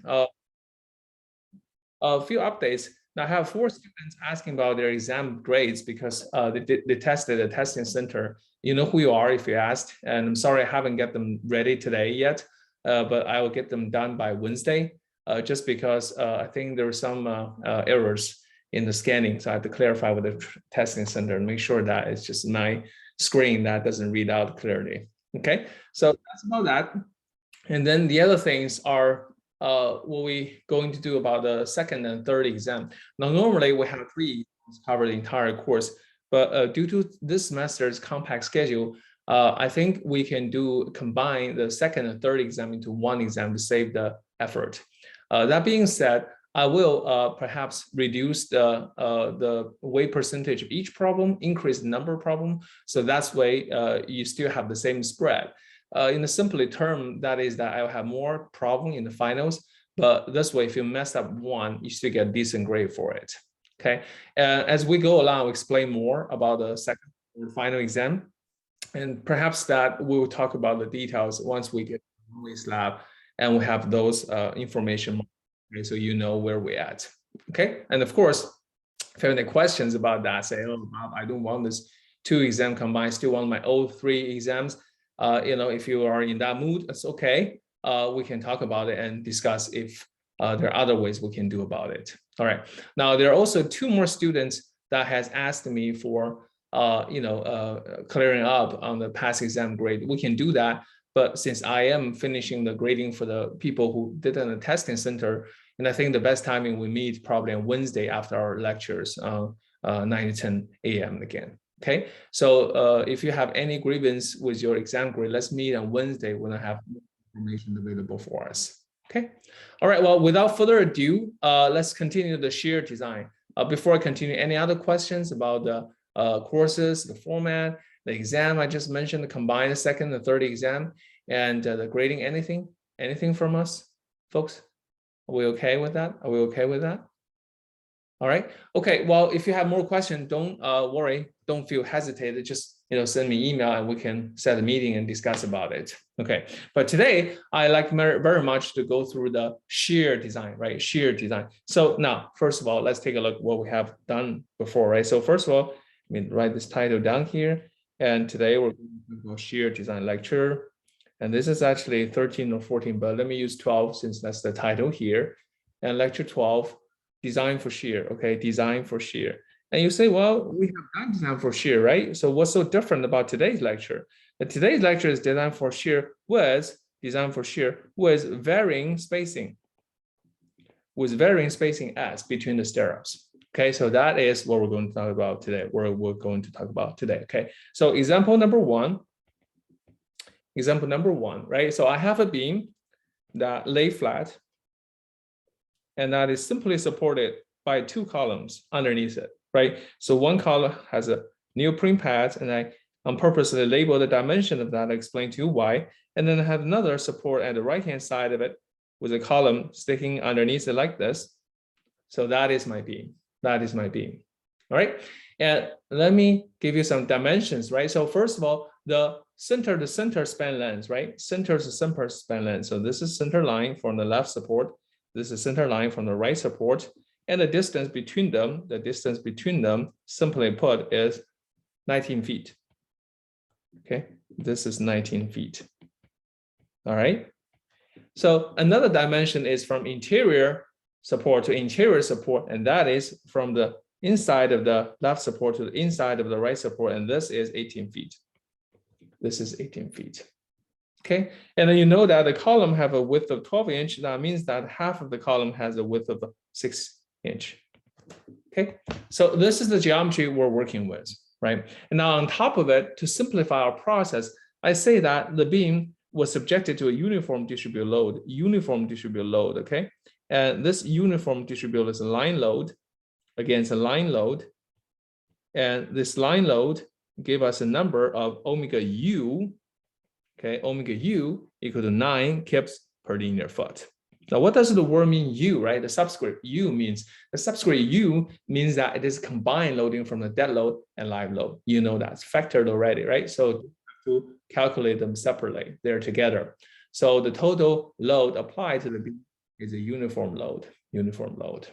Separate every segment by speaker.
Speaker 1: a few updates. Now I have 4 students asking about their exam grades because they tested the testing center. You know who you are if you asked, and I'm sorry I haven't get them ready today yet, but I will get them done by Wednesday, just because I think there were some errors in the scanning. So I have to clarify with the testing center and make sure that it's just my screen that doesn't read out clearly. Okay, so that's about that. And then the other things are what we going to do about the second and third exam. Now, normally we have 3 exams cover the entire course, but due to this semester's compact schedule, I think we can combine the second and third exam into one exam to save the effort. That being said, I will perhaps reduce the weight percentage of each problem, increase the number of problems. So that's way you still have the same spread. In a simpler term, that is that I'll have more problem in the finals, but this way, if you mess up one, you still get a decent grade for it. Okay. As we go along, I'll explain more about the second or final exam, and perhaps that we'll talk about the details once we get to the lab and we have those information, okay, so you know where we're at. Okay. And of course, if you have any questions about that, say, oh, Bob, I don't want this 2 exam combined, still want my old 3 exams. You know, if you are in that mood, it's okay. We can talk about it and discuss if there are other ways we can do about it. All right. Now, there are also 2 more students that has asked me for, clearing up on the past exam grade. We can do that. But since I am finishing the grading for the people who did it in the testing center, and I think the best timing we meet probably on Wednesday after our lectures, 9 to 10 a.m. again. Okay, so if you have any grievance with your exam grade, let's meet on Wednesday when I have information available for us. Okay, all right, well, without further ado, let's continue the shear design. Before I continue, any other questions about the courses, the format, the exam I just mentioned, the combined second and third exam, and the grading, anything from us, folks? Are we okay with that? Are we okay with that? All right. Okay. Well, if you have more questions, don't worry. Don't feel hesitated. Just send me email and we can set a meeting and discuss about it. Okay. But today I like very much to go through the shear design, right? Shear design. So now, first of all, let's take a look at what we have done before, right? So first of all, let me write this title down here. And today we're going to talk about shear design lecture. And this is actually 13 or 14, but let me use 12 since that's the title here. And lecture 12. Design for shear, okay, design for shear. And you say, well, we have done design for shear, right? So what's so different about today's lecture? Today's lecture is design for shear with varying spacing, S between the stirrups. Okay, so that is what we're going to talk about today. Okay, so example number one, right? So I have a beam that lay flat, and that is simply supported by 2 columns underneath it, right? So one column has a neoprene pad, and I on purposely label the dimension of that, I explain to you why. And then I have another support at the right-hand side of it with a column sticking underneath it like this. So that is my beam. All right? And let me give you some dimensions, right? So first of all, the center span length, right? Center to center span length. So this is center line from the left support. This is center line from the right support, and the distance between them, simply put, is 19 feet. Okay, this is 19 feet. All right. So another dimension is from interior support to interior support, and that is from the inside of the left support to the inside of the right support, and this is 18 feet. Okay, and then you know that the column have a width of 12 inch. That means that half of the column has a width of 6 inch. Okay, so this is the geometry we're working with, right? And now on top of it, to simplify our process, I say that the beam was subjected to a uniform distributed load, okay? And this uniform distributed is a line load against a line load. And this line load gave us a number of omega u. Okay, omega u equal to 9 kips per linear foot. Now, what does the word mean u, right? The subscript u means that it is combined loading from the dead load and live load. You know that's factored already, right? So to calculate them separately, they're together. So the total load applied to the beam is a uniform load, uniform load.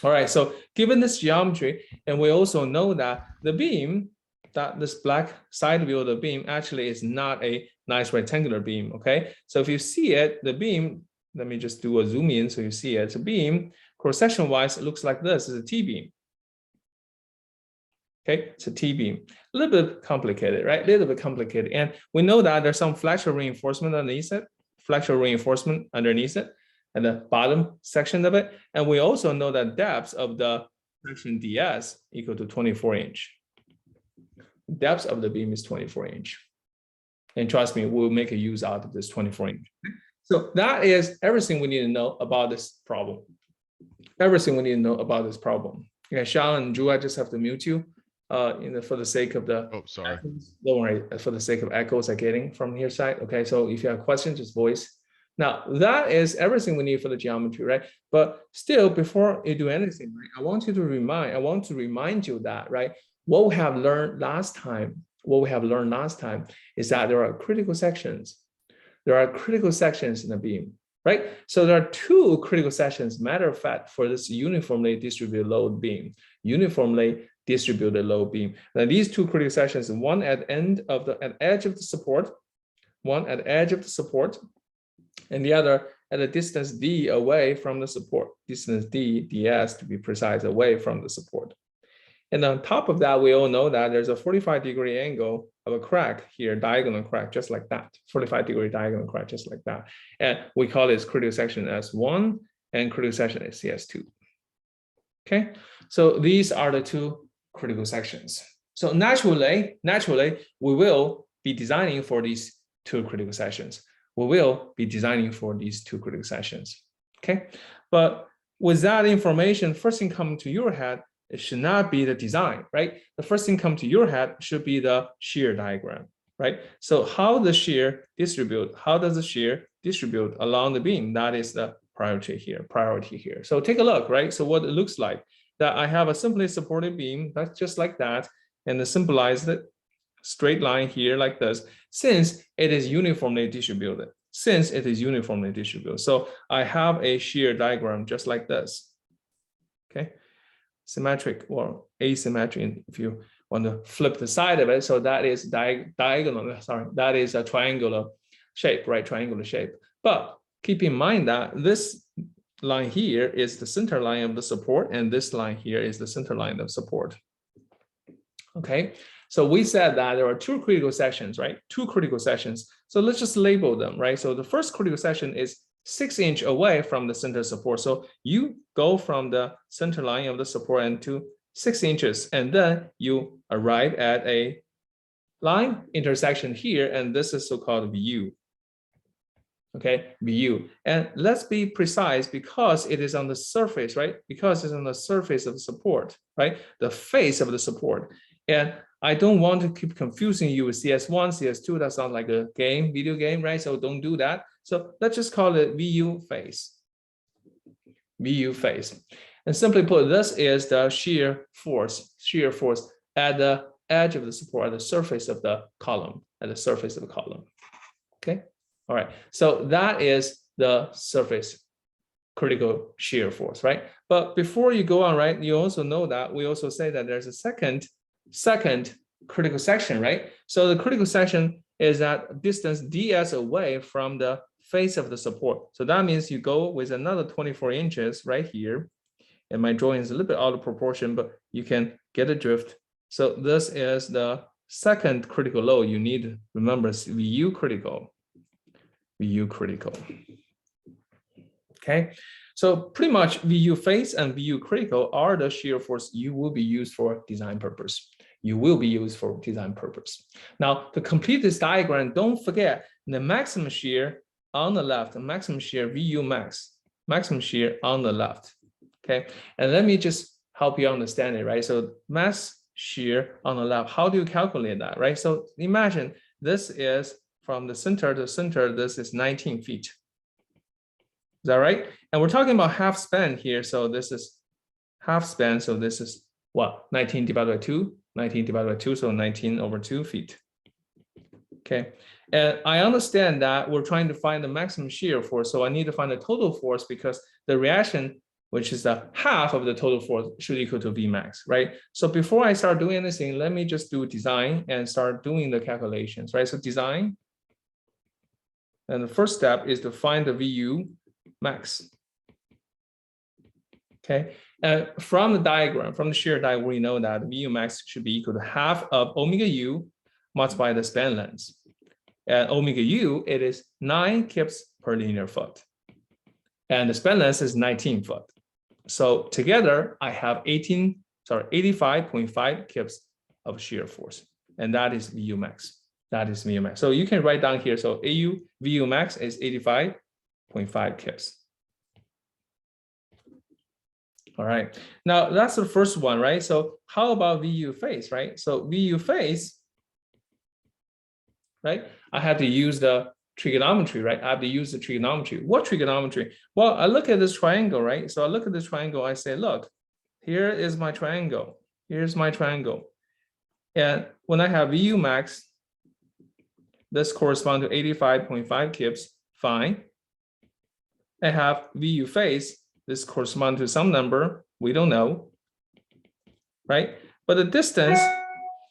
Speaker 1: All right, so given this geometry, and we also know that the beam, that this black side view of the beam actually is not a nice rectangular beam, okay? So if you see it, the beam, let me just do a zoom in so you see it. It's a beam, cross-section wise, it looks like this, it's a T-beam. Okay, it's a T-beam. A little bit complicated, right? A little bit complicated. And we know that there's some flexural reinforcement underneath it, flexural reinforcement underneath it, at the bottom section of it. And we also know that depth of the section DS equal to 24 inch. Depth of the beam is 24 inch. And trust me, we'll make a use out of this 24 inch. So that is everything we need to know about this problem. Everything we need to know about this problem. Okay, Sean and Drew, I just have to mute you. For the sake of the echoes. Don't worry, for the sake of echoes I'm getting from your side. Okay, so if you have questions, just voice. Now that is everything we need for the geometry, right? But still, before you do anything, right, I want to remind you that, right, what we have learned last time is that there are critical sections. There are critical sections in the beam, right? So there are two critical sections, matter of fact, for this uniformly distributed load beam, uniformly distributed load beam. Now these two critical sections, one at edge of the support, one at edge of the support, and the other at a distance d away from the support, distance d, ds to be precise, away from the support. And on top of that, we all know that there's a 45-degree angle of a crack here, diagonal crack, just like that, 45-degree diagonal crack, just like that. And we call this critical section S1 and critical section as CS2. Okay, so these are the two critical sections. So naturally, we will be designing for these two critical sections. We will be designing for these two critical sections. Okay, but with that information, first thing coming to your head, it should not be the design, right? The first thing come to your head should be the shear diagram, right? So how the shear distribute? How does the shear distribute along the beam? That is the priority here. So take a look, right? So what it looks like, that I have a simply supported beam that's just like that, and the symbolized straight line here like this, since it is uniformly distributed. So I have a shear diagram just like this. Okay, symmetric or asymmetric if you want to flip the side of it. So that is diagonal, sorry, that is a triangular shape, right? Triangular shape. But keep in mind that this line here is the center line of the support, and this line here is the center line of support. Okay, so we said that there are two critical sections, right? Two critical sections. So let's just label them, right? So the first critical section is 6 inches away from the center support. So you go from the center line of the support and to 6 inches, and then you arrive at a line intersection here, and this is so-called VU. Okay, VU. And let's be precise, because it is on the surface, right? Because it's on the surface of the support, right? The face of the support. And I don't want to keep confusing you with CS1, CS2. That sounds like a game, video game, right? So don't do that. So let's just call it VU face. VU face. And simply put, this is the shear force at the edge of the support, at the surface of the column, Okay. All right. So that is the surface critical shear force, right? But before you go on, right, you also know that we also say that there's a second critical section, right? So the critical section is at distance ds away from the face of the support. So that means you go with another 24 inches right here. And my drawing is a little bit out of proportion, but you can get a drift. So this is the second critical load. You need to remember VU critical. Okay, so pretty much VU face and VU critical are the shear force you will be used for design purpose. Now, to complete this diagram, don't forget the maximum shear on the left, the maximum shear VU max, maximum shear on the left. Okay, and let me just help you understand it, right? So max shear on the left, how do you calculate that, right? So imagine this is from the center to center, this is 19 feet. Is that right? And we're talking about half span here. So this is half span. So this is what? 19 divided by 2, 19 divided by 2, so 19 over 2 feet. Okay, and I understand that we're trying to find the maximum shear force, so I need to find the total force because the reaction, which is the half of the total force, should equal to V max, right? So before I start doing anything, let me just do design and start doing the calculations, right? So design, and the first step is to find the VU max. Okay, and from the diagram, from the shear diagram, we know that VU max should be equal to half of omega U multiplied by the span length. And omega U, it is 9 kips per linear foot. And the span length is 19 foot. So together, I have 85.5 kips of shear force. And that is VU max. That is VU max. So you can write down here. So AU VU max is 85.5 kips. All right. Now that's the first one, right? So how about VU phase, right? So VU phase, right? I have to use the trigonometry, right? I have to use the trigonometry. What trigonometry? Well, I look at this triangle, right? So I look at this triangle, I say, look, here is my triangle. Here's my triangle. And when I have VU max, this corresponds to 85.5 kips, fine. I have VU phase, this corresponds to some number, we don't know, right? But the distance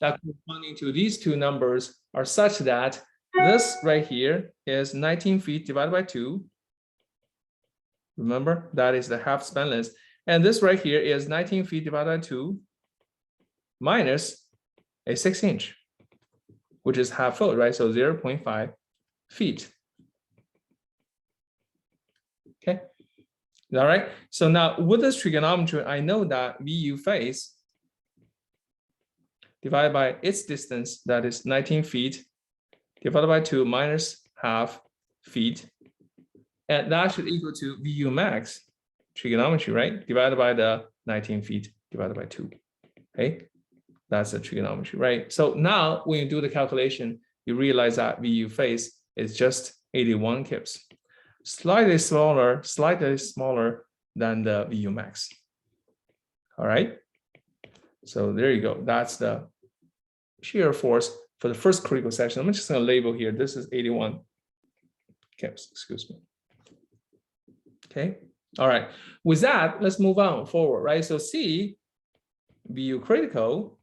Speaker 1: that corresponding to these two numbers are such that this right here is 19 feet divided by 2. Remember, that is the half span length. And this right here is 19 feet divided by 2 minus a 6-inch, which is half foot, right? So 0.5 feet. Okay. All right. So now with this trigonometry, I know that VU phase divided by its distance, that is 19 feet, divided by 2 minus half feet. And that should equal to VU max trigonometry, right? Divided by the 19 feet divided by 2. Okay. That's the trigonometry, right? So now when you do the calculation, you realize that VU phase is just 81 kips. Slightly smaller than the VU max. All right. So there you go. That's the shear force for the first critical section. I'm just going to label here. This is 81 kips, excuse me. Okay. All right. With that, let's move on forward, right? So C, VU critical.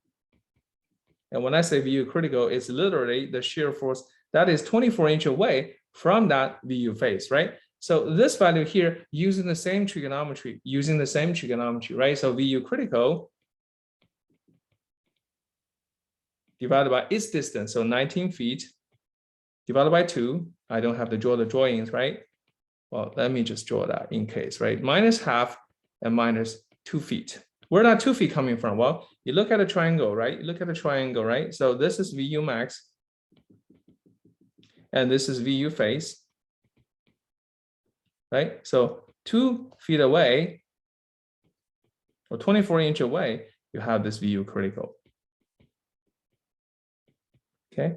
Speaker 1: And when I say VU critical, it's literally the shear force that is 24 inches away from that VU phase, right? So this value here, using the same trigonometry, right? So VU critical divided by its distance, so 19 feet, divided by 2. I don't have to draw the drawings, right? Well, let me just draw that in case, right? Minus half and minus 2 feet. Where that 2 feet coming from? Well, you look at a triangle, right? You look at a triangle, right? So this is VU max, and this is VU phase, right? So 2 feet away, or 24 inches away, you have this VU critical. Okay,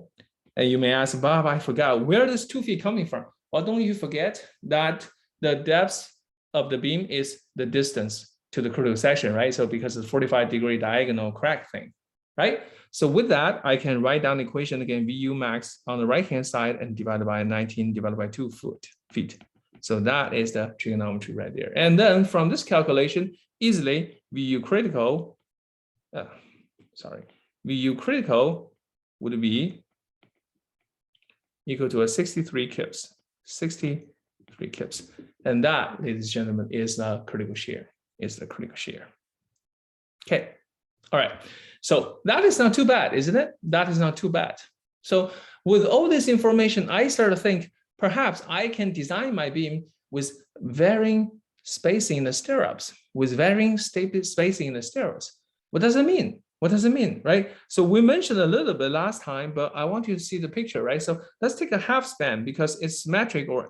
Speaker 1: and you may ask, Bob, I forgot, where is 2 feet coming from? Well, don't you forget that the depth of the beam is the distance to the critical section, right? So because it's 45-degree diagonal crack thing, right? So with that, I can write down the equation again, VU max on the right-hand side and divided by 19 divided by 2 feet. So that is the trigonometry right there. And then from this calculation, easily VU critical, VU critical would be equal to a 63 kips, 63 kips. And that, ladies and gentlemen, is the critical shear, Okay, all right. So that is not too bad, isn't it? That is not too bad. So with all this information, I start to think, perhaps I can design my beam with varying spacing in the stirrups, What does it mean? What does it mean, right? So we mentioned a little bit last time, but I want you to see the picture, right? So let's take a half span because it's symmetric or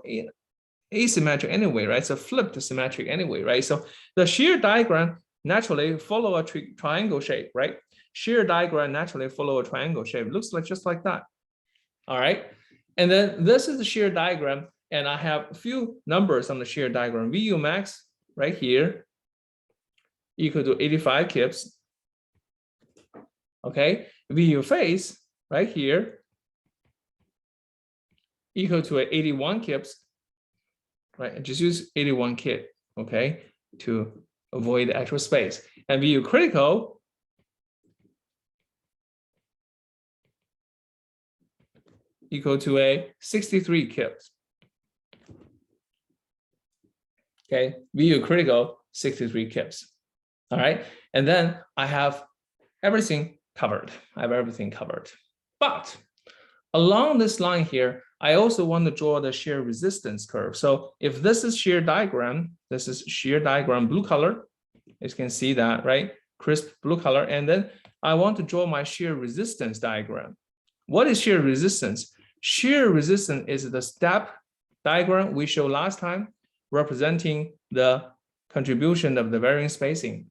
Speaker 1: asymmetric anyway, right? So flipped symmetric anyway, right? So the shear diagram naturally follow a triangle shape, right? Shear diagram naturally follow a triangle shape. It looks like just like that. All right. And then this is the shear diagram. And I have a few numbers on the shear diagram. VU max right here equal to 85 kips. Okay, VU phase right here equal to 81 kips, right? And just use 81 kip, okay, to avoid the actual space. And VU critical equal to a 63 kips. Okay, VU critical 63 kips. All right, and then I have everything covered. I have everything covered. But along this line here, I also want to draw the shear resistance curve. So if this is shear diagram, this is shear diagram blue color. You can see that, right? Crisp blue color. And then I want to draw my shear resistance diagram. What is shear resistance? Shear resistance is the step diagram we showed last time, representing the contribution of the varying spacing,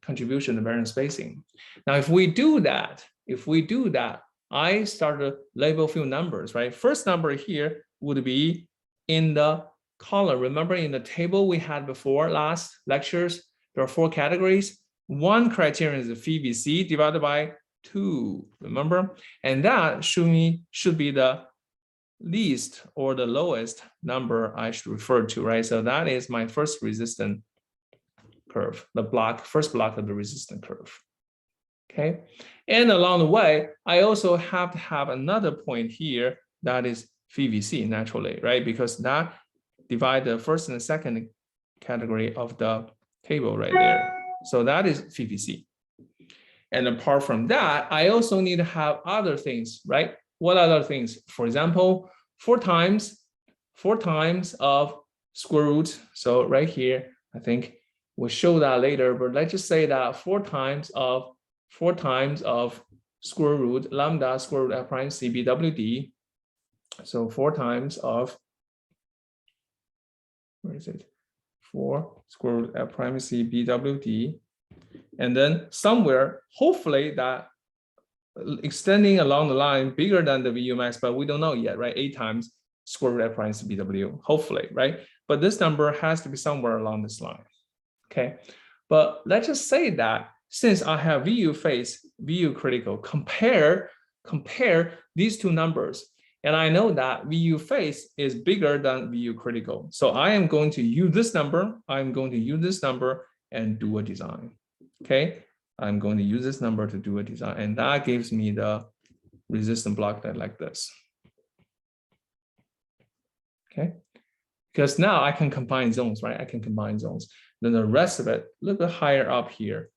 Speaker 1: Now, if we do that, I start to label a few numbers, right? First number here would be in the column. Remember in the table we had before last lectures, there are 4 categories. One criterion is the VBC divided by 2, remember? And that should be the least or the lowest number I should refer to, right? So that is my first resistance curve, first block of the resistance curve. Okay, and along the way, I also have to have another point here that is VVC naturally, right? Because that divides the first and the second category of the table right there. So that is VVC. And apart from that, I also need to have other things, right? What other things? For example, 4 times of square root. So right here, I think we'll show that later, but let's just say that 4 times of square root lambda square root f prime c b w d. So 4 times of, where is it? 4 square root f prime c b w d. And then somewhere, hopefully that extending along the line bigger than the VU max, but we don't know yet, right? 8 times square root f prime c b w, hopefully, right? But this number has to be somewhere along this line, okay? But let's just say that since I have VU face, VU critical, compare these 2 numbers. And I know that VU face is bigger than VU critical. So I am going to use this number. I'm going to use this number and do a design. Okay. I'm going to use this number to do a design. And that gives me the resistance block that like this. Okay. Because now I can combine zones, right? I can combine zones. Then the rest of it, a little bit higher up here,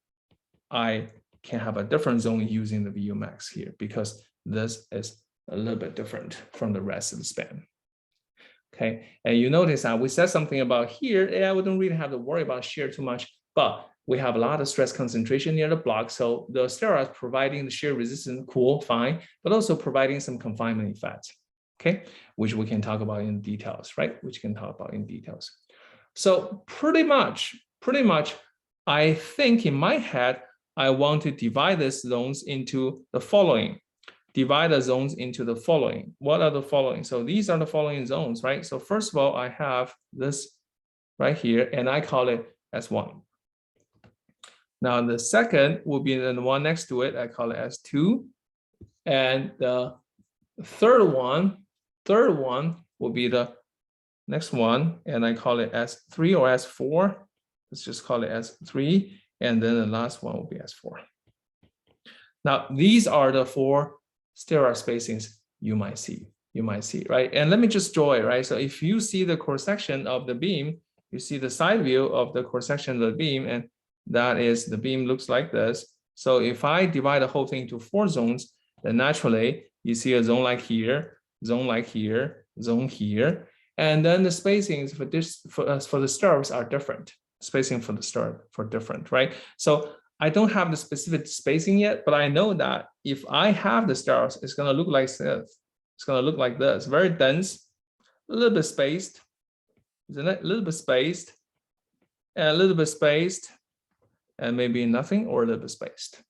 Speaker 1: I can have a different zone using the VU max here because this is a little bit different from the rest of the span. Okay, and you notice that we said something about here, yeah, we don't really have to worry about shear too much, but we have a lot of stress concentration near the block. So the steroids providing the shear resistance, cool, fine, but also providing some confinement effects, okay, which we can talk about in details, right? So pretty much, I think in my head, I want to divide these zones into the following. Divide the zones into the following. What are the following? So these are the following zones, right? So first of all, I have this right here, and I call it S1. Now the second will be the one next to it. I call it S2. And the third one will be the next one, and I call it S3 or S4. Let's just call it S3. And then the last one will be S4. Now, these are the 4 sterile spacings you might see, right? And let me just draw it, right? So if you see the cross-section of the beam, you see the side view of the cross-section of the beam, and that is the beam looks like this. So if I divide the whole thing into 4 zones, then naturally you see a zone like here, zone like here, zone here. And then the spacings for the stirrups are different. Spacing for the stirrup for different, right? So I don't have the specific spacing yet, but I know that if I have the stirrups, it's going to look like this. It's going to look like this, very dense, a little bit spaced, isn't it? A little bit spaced, and a little bit spaced, and maybe nothing or a little bit spaced.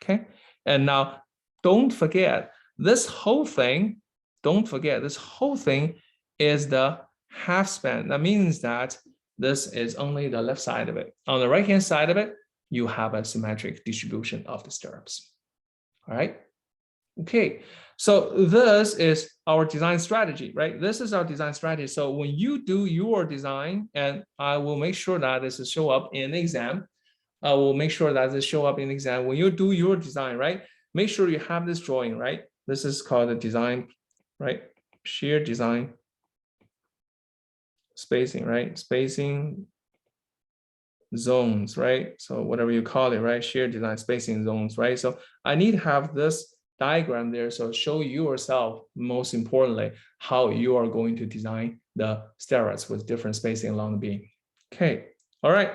Speaker 1: Okay. And now don't forget this whole thing. Don't forget this whole thing is the half span. That means that this is only the left side of it. On the right-hand side of it, you have a symmetric distribution of the stirrups. All right. Okay, so this is our design strategy, right? This is our design strategy. So when you do your design, and I will make sure that this will show up in the exam. I will make sure that this show up in the exam. When you do your design, right? Make sure you have this drawing, right? This is called a design, right? Shear design spacing, right? Spacing zones, right? So whatever you call it, right? Shear design spacing zones, right? So I need to have this diagram there. So show yourself, most importantly, how you are going to design the steroids with different spacing along the beam. Okay, all right.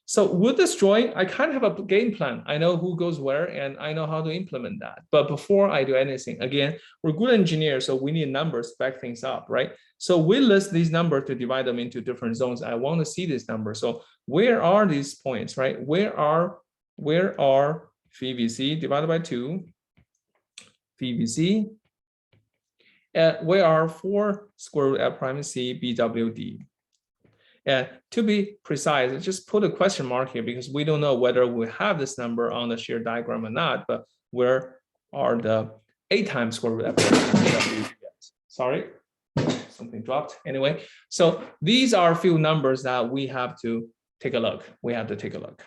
Speaker 1: So with this drawing, I kind of have a game plan. I know who goes where and I know how to implement that. But before I do anything, again, we're good engineers, so we need numbers to back things up, right? So we list these numbers to divide them into different zones. I want to see this number. So where are these points, right? Where are VVC divided by 2, VVC, and where are 4 square root F prime C BWD? And to be precise, just put a question mark here because we don't know whether we have this number on the shear diagram or not, but where are the 8 times square root F prime BWD? Sorry, something dropped. Anyway, so these are a few numbers that we have to take a look. We have to take a look.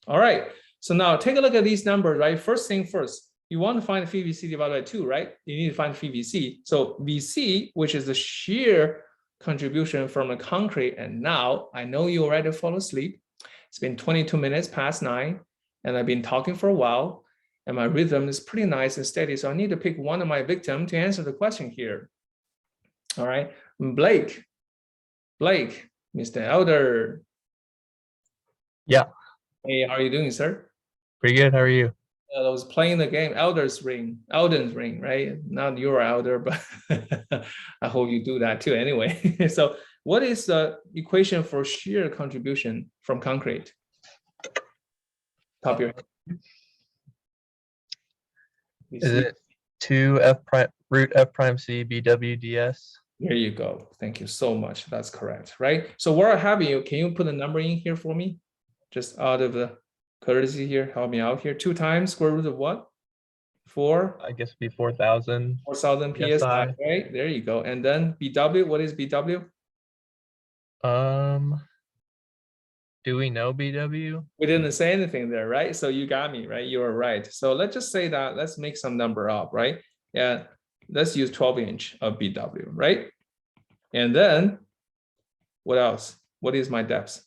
Speaker 1: All right, so now take a look at these numbers, right? First thing first, you want to find VVC divided by 2, right? You need to find VVC. So VC, which is the shear contribution from the concrete. And now I know you already fall asleep. It's been 22 minutes past 9, and I've been talking for a while, and my rhythm is pretty nice and steady. So I need to pick one of my victims to answer the question here. All right, Blake, Mr. Elder.
Speaker 2: Yeah.
Speaker 1: Hey, how are you doing, sir?
Speaker 2: Pretty good. How are you?
Speaker 1: I was playing the game Elden's Ring, right? Not your elder, but I hope you do that too anyway. So what is the equation for shear contribution from concrete? Top of your head.
Speaker 2: Is it 2 F prime root F prime C BWDS?
Speaker 1: There you go. Thank you so much. That's correct, right? So while I have you, can you put a number in here for me? Just out of the courtesy here, help me out here. 2 times square root of what? 4?
Speaker 2: I guess it'd be 4,000.
Speaker 1: 4,000 PSI, right? There you go. And then BW, what is BW?
Speaker 2: Do we know BW?
Speaker 1: We didn't say anything there, right? So you got me, right? You were right. So let's just say that, let's make some number up, right? Yeah, let's use 12-inch of BW, right? And then what else? What is my depth?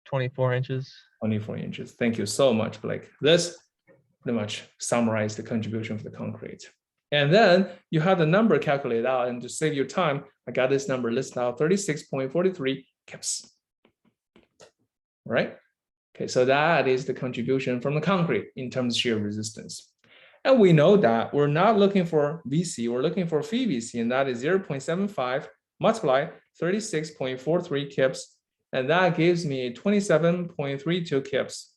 Speaker 2: 24 inches.
Speaker 1: 24 inches. Thank you so much, Blake. This pretty much summarizes the contribution of the concrete. And then you have the number calculated out, and to save your time, I got this number listed out, 36.43 kips. Right? Okay, so that is the contribution from the concrete in terms of shear resistance. And we know that we're not looking for VC, we're looking for VVC, and that is 0.75 multiply 36.43 kips, and that gives me 27.32 kips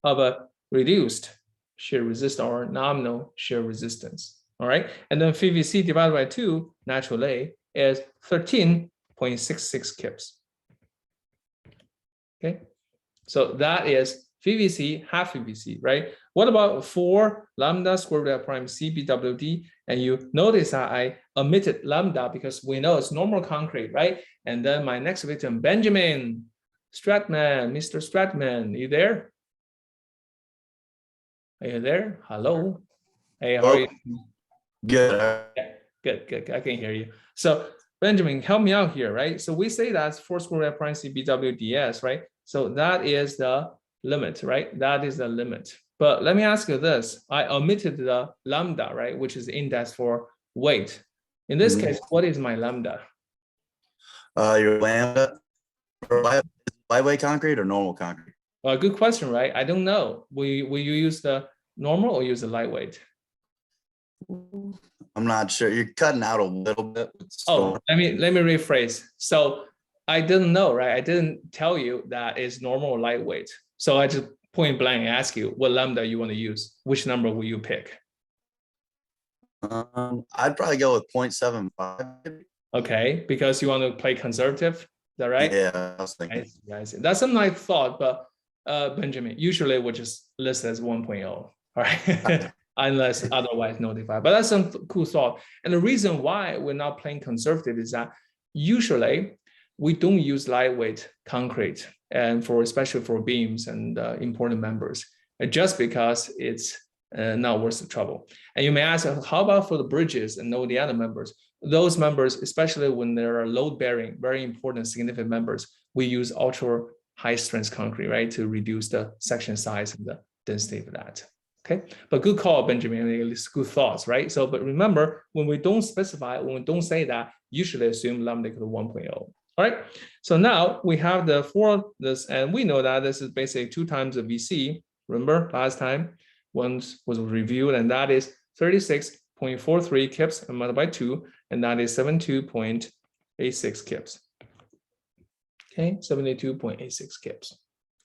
Speaker 1: of a reduced shear resistance or nominal shear resistance. All right, and then VVC divided by 2 naturally is 13.66 kips. Okay, so that is VVC, half VVC, right? What about 4 lambda square root of prime C BWD? And you notice that I omitted lambda because we know it's normal concrete, right? And then my next victim, Benjamin Stratman, Mr. Stratman, you there? Are you there? Hello. Hey, how are you?
Speaker 3: Good.
Speaker 1: Yeah, good. I can hear you. So Benjamin, help me out here, right? So we say that's 4 square root of prime C BWDS, right? So that is the limit, right? That is the limit. But let me ask you this. I omitted the lambda, right? Which is the index for weight. In this case, what is my lambda?
Speaker 3: Your lambda, lightweight concrete or normal concrete?
Speaker 1: Good question, right? I don't know. Will you use the normal or use the lightweight?
Speaker 3: I'm not sure. You're cutting out a little bit.
Speaker 1: Oh, let me rephrase. So I didn't know, right? I didn't tell you that it's normal or lightweight. So I just point blank ask you what lambda you want to use. Which number will you pick?
Speaker 3: I'd probably go with 0.75.
Speaker 1: Okay, because you want to play conservative. Is that right?
Speaker 3: Yeah, I was thinking.
Speaker 1: I see. That's something I thought, but Benjamin, usually we just list as 1.0. All right. unless otherwise notified. But that's some cool thought. And the reason why we're not playing conservative is that usually we don't use lightweight concrete, and especially for beams and important members, just because it's not worth the trouble. And you may ask, how about for the bridges and all the other members? Those members, especially when there are load-bearing, very important, significant members, we use ultra high-strength concrete, right, to reduce the section size and the density of that. Okay, but good call, Benjamin. It's good thoughts, right? So, but remember, when we don't specify, when we don't say that, usually assume lambda equal to 1.0. All right. So now we have the for this, and we know that this is basically 2 times the VC. Remember last time once was reviewed, and that is 36.43 kips and multiplied by 2, and that is 72.86 kips. Okay, 72.86 kips.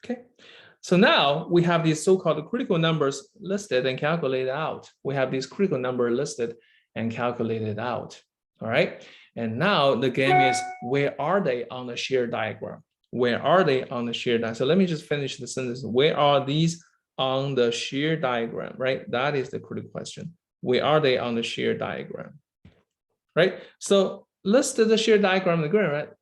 Speaker 1: Okay. So now we have these so-called critical numbers listed and calculated out. We have these critical numbers listed and calculated out. All right. And now the game is, where are they on the shear diagram? Where are they on the shear diagram? So let me just finish the sentence. Where are these on the shear diagram, right? That is the critical question. Where are they on the shear diagram? Right. So list the shear diagram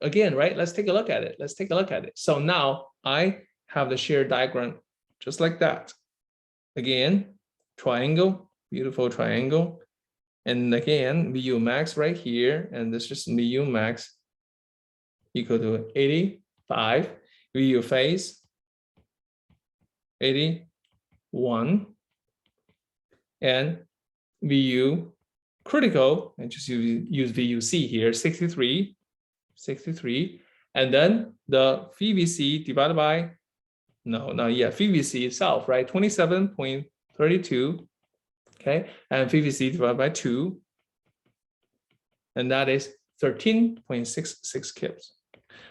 Speaker 1: again, right? Let's take a look at it. Let's take a look at it. So now I have the shear diagram just like that. Again, triangle, beautiful triangle. And again, VU max right here. And this is VU max equal to 85. VU phase 81. And VU critical, and just use VUC here, 63. And then the VVC divided by VVC itself, right? 27.32, okay? And VVC divided by 2, and that is 13.66 kips.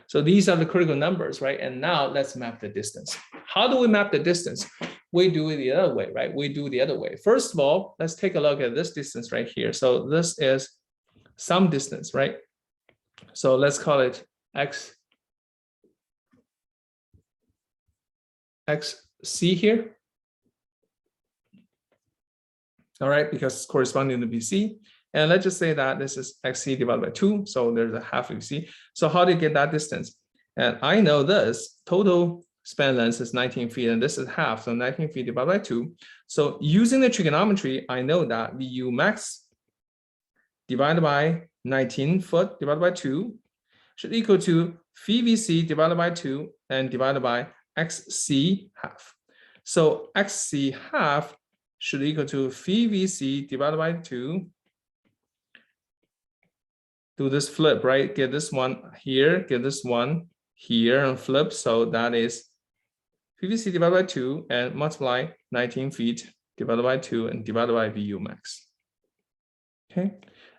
Speaker 1: So these are the critical numbers, right? And now let's map the distance. How do we map the distance? We do it the other way, right? We do the other way. First of all, let's take a look at this distance right here. So this is some distance, right? So let's call it XC here. All right, because it's corresponding to BC. And let's just say that this is XC divided by 2. So there's a half VC. So how do you get that distance? And I know this total span length is 19 feet, and this is half. So 19 feet divided by 2. So using the trigonometry, I know that VU max divided by 19 foot divided by 2 should equal to VVC divided by 2 and divided by XC half. So XC half should equal to VVC divided by 2. Do this flip, right? Get this one here, get this one here, and flip. So that is VVC divided by 2 and multiply 19 feet divided by 2 and divided by VU max. Okay.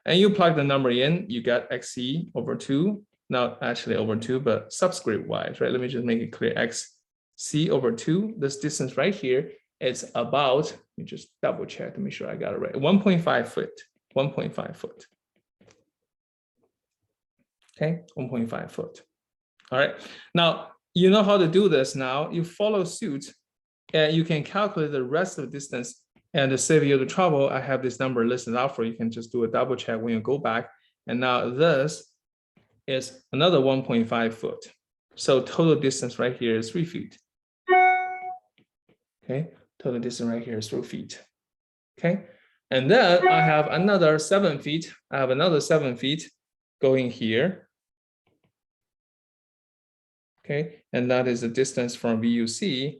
Speaker 1: And you plug the number in, you get XC over 2. Not actually over 2, but subscript wise, right? Let me just make it clear. XC over 2, this distance right here is about, let me just double check to make sure I got it right. 1.5 foot, 1.5 foot. Okay, 1.5 foot. All right. Now, you know how to do this now. You follow suit and you can calculate the rest of the distance. And to save you the trouble, I have this number listed out for you. You can just do a double check when you go back. And now this is another 1.5 foot. So total distance right here is 3 feet. Okay, total distance right here is 3 feet. Okay, and then I have another 7 feet. I have another 7 feet going here. Okay, and that is the distance from VUC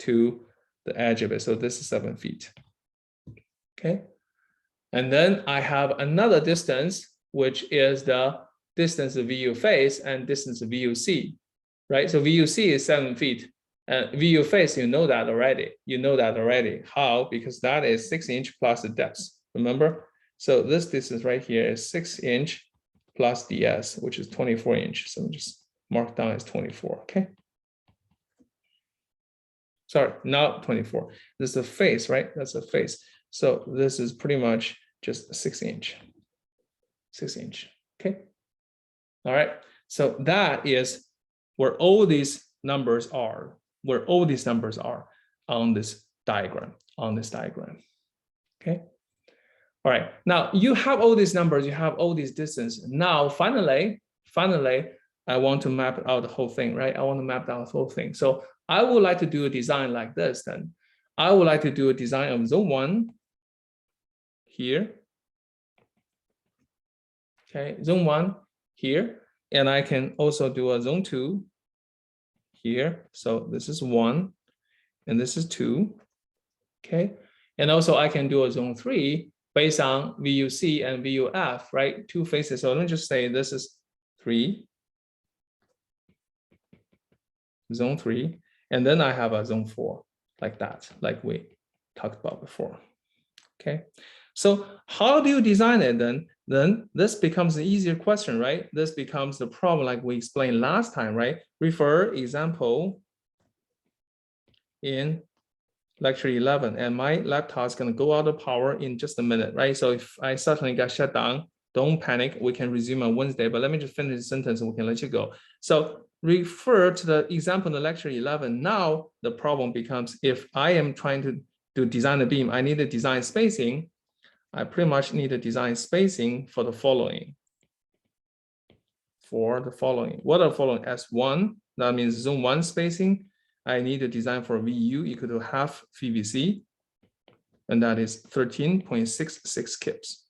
Speaker 1: to the edge of it. So this is 7 feet. Okay, and then I have another distance, which is the distance of VU face and distance of VUC, right? So VUC is 7 feet. And VU face, you know that already. You know that already. How? Because that is 6 inch plus the depth. Remember? So this distance right here is 6 inch plus DS, which is 24 inch. So just mark down as 24. Okay. Sorry, not 24. This is a face, right? That's a face. So this is pretty much just 6 inch. 6 inch. Okay. All right. So that is where all these numbers are. Where all these numbers are on this diagram, Okay. All right. Now you have all these numbers, you have all these distance. Now, finally, I want to map out the whole thing, right? I want to map out the whole thing. So I would like to do a design like this then. I would like to do a design of zone 1 here. Okay, zone 1 here. And I can also do a zone 2 here. So this is 1 and this is 2. Okay. And also I can do a zone 3 based on VUC and VUF, right? 2 faces. So let me just say this is 3. Zone 3. And then I have a zone 4 like that, like we talked about before. Okay. So how do you design it then? Then this becomes an easier question, right? This becomes the problem like we explained last time, right? Refer example in lecture 11, and my laptop is going to go out of power in just a minute, right? So if I suddenly got shut down, don't panic. We can resume on Wednesday, but let me just finish the sentence and we can let you go. So refer to the example in the lecture 11. Now the problem becomes if I am trying to design the beam, I need to design spacing. I pretty much need to design spacing for the following. What are the following? S1, that means zone 1 spacing. I need to design for VU equal to half VVC, and that is 13.66 kips.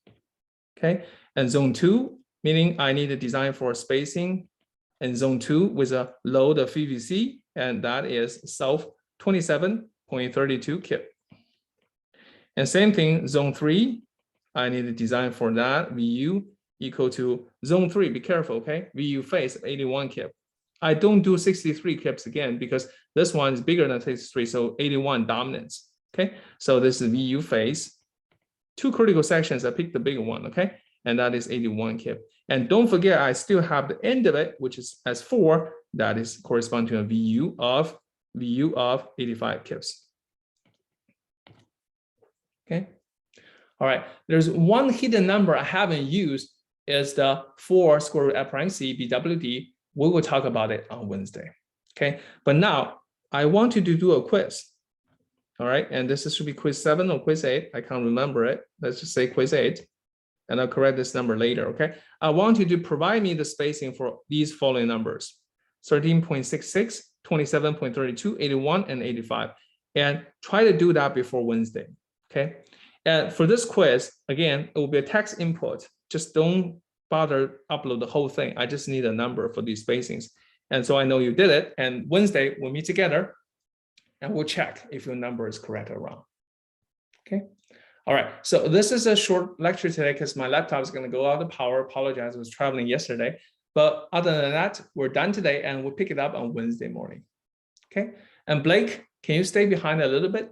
Speaker 1: Okay, and zone 2, meaning I need to design for spacing in zone 2 with a load of VVC, and that is self 27.32 kip. And same thing, zone 3, I need to design for that VU equal to zone 3, be careful, okay? VU face 81 kip. I don't do 63 kips again because this one is bigger than 63, so 81 dominance, okay? So this is VU face, 2 critical sections, I picked the bigger one, okay? And that is 81 kip. And don't forget, I still have the end of it, which is S4, that is correspond to a VU of 85 kips. Okay. All right. There's one hidden number I haven't used is the 4 square root F prime C BWD. We will talk about it on Wednesday. Okay. But now I want you to do a quiz. All right. And this should be quiz 7 or quiz 8. I can't remember it. Let's just say quiz 8. And I'll correct this number later. Okay. I want you to provide me the spacing for these following numbers: 13.66, 27.32, 81, and 85. And try to do that before Wednesday. Okay. And for this quiz, again, it will be a text input. Just don't bother upload the whole thing. I just need a number for these spacings. And so I know you did it. And Wednesday we'll meet together and we'll check if your number is correct or wrong. Okay. All right. So this is a short lecture today because my laptop is going to go out of power. Apologize, I was traveling yesterday. But other than that, we're done today and we'll pick it up on Wednesday morning. Okay. And Blake, can you stay behind a little bit?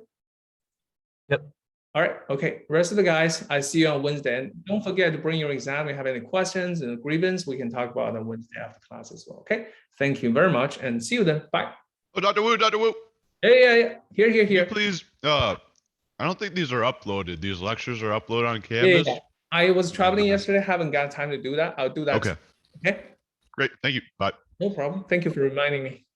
Speaker 2: Yep.
Speaker 1: All right. Okay. Rest of the guys, I see you on Wednesday. And don't forget to bring your exam. If you have any questions and grievance, we can talk about it on Wednesday after class as well. Okay. Thank you very much and see you then. Bye.
Speaker 4: Oh, Dr. Wu, Dr. Wu.
Speaker 1: Yeah. Here.
Speaker 4: Can you please, I don't think these are uploaded. These lectures are uploaded on
Speaker 1: Yeah.
Speaker 4: Canvas.
Speaker 1: I was traveling yesterday. Haven't got time to do that. I'll do that.
Speaker 4: Okay.
Speaker 1: Okay.
Speaker 4: Great. Thank you. Bye.
Speaker 1: No problem. Thank you for reminding me.